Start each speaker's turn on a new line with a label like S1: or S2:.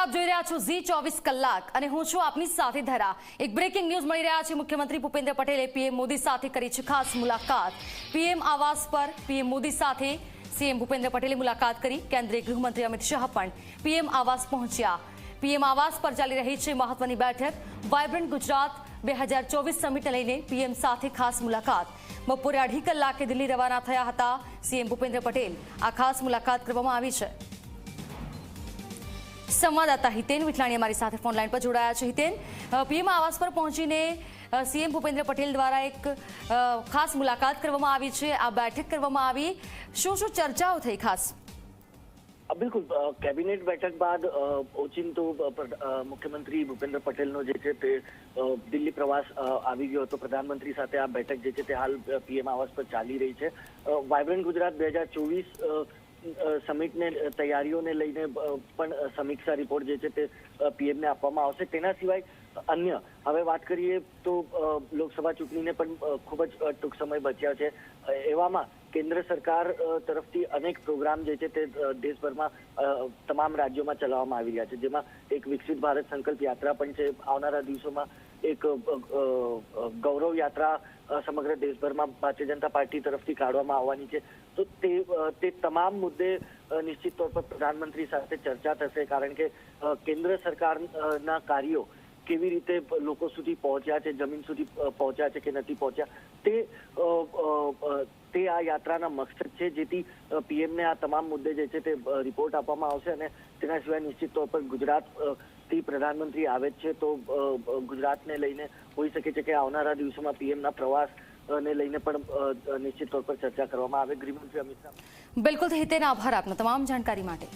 S1: આપ જોઈ રહ્યા છો ઝી 24 કલાક અને હું છું આપની સાથે ધરા। એક બ્રેકિંગ ન્યૂઝ મળી રહ્યા છે। મુખ્યમંત્રી ભૂપેન્દ્ર પટેલે પીએમ મોદી સાથે કરી છે ખાસ મુલાકાત। પીએમ આવાસ પર પીએમ મોદી સાથે સીએમ ભૂપેન્દ્ર પટેલે મુલાકાત કરી। કેન્દ્રીય ગૃહમંત્રી અમિત શાહ પણ પીએમ આવાસ પહોંચ્યા। પીએમ આવાસ પર ચાલી રહી છે મહત્વની બેઠક। વાયબ્રન્ટ ગુજરાત 2024 સમિટને લઈને પીએમ સાથે ખાસ મુલાકાત। બપોરે 2.5 કલાકે દિલ્હી રવાના થયા હતા સીએમ ભૂપેન્દ્ર પટેલ। આ ખાસ મુલાકાત કરવામાં આવી છે। संवाददाता हितेन विठलाणी हमारी साथ फोन लाइन पर जोड़ाया है। हितेन, पीएम आवास पर पहुंचीने सीएम भूपेन्द्र पटेल द्वारा एक खास मुलाकात करवामां आवी छे, आ बैठक करवामां आवी। शुं चर्चाओ थई खास?
S2: बिल्कुल, कैबिनेट बैठक बाद ओचिंतो मुख्यमंत्री भूपेन्द्र पटेल दिल्ली प्रवास આવી ગયો હતો। પ્રધાનમંત્રી સાથે આ બેઠક જે છે તે હાલ પીએમ આવાસ પર ચાલી રહી છે। વાયબ્રન્ટ ગુજરાત 2024 સમિટને તૈયારીઓને લઈને પણ સમીક્ષા રિપોર્ટ જે છે તે પીએમને આપવામાં આવશે। તેના સિવાય અન્ય હવે વાત કરીએ તો લોકસભા ચૂંટણીને પણ ખૂબ જ ટૂંક સમય બચ્યા છે। એવામાં કેન્દ્ર સરકાર તરફથી અનેક પ્રોગ્રામ જે છે તે દેશભરમાં તમામ રાજ્યોમાં ચલાવવામાં આવી રહ્યા છે, જેમાં એક વિકસિત ભારત સંકલ્પ યાત્રા પણ છે। આવનારા દિવસોમાં એક ગૌરવ યાત્રા સમગ્ર દેશભરમાં ભારતીય જનતા પાર્ટી તરફથી કાઢવામાં આવવાની છે। તો તે તમામ મુદ્દે નિશ્ચિત તौर પર પ્રધાનમંત્રી સાથે ચર્ચા થશે, કારણ કે કેન્દ્ર સરકારના કાર્યો કેવી રીતે લોકો સુધી પહોંચ્યા છે, જમીન સુધી પહોંચ્યા છે કે નથી પહોંચ્યા, તે આ યાત્રાના મકસદ છે। જેથી પીએમને આ તમામ મુદ્દે જે છે તે રિપોર્ટ આપવામાં આવશે। અને તેના સિવાય નિશ્ચિત તौर પર ગુજરાતથી પ્રધાનમંત્રી આવે છે તો ગુજરાતને લઈને હોઈ શકે છે કે આવનારા દિવસોમાં પીએમના પ્રવાસ ને લઈને પણ નિશ્ચિત તौर પર ચર્ચા કરવામાં આવે। ગૃહમંત્રી અમિત શાહ।
S1: बिल्कुल हितेन, आभार आपना तमाम जानकारी માટે।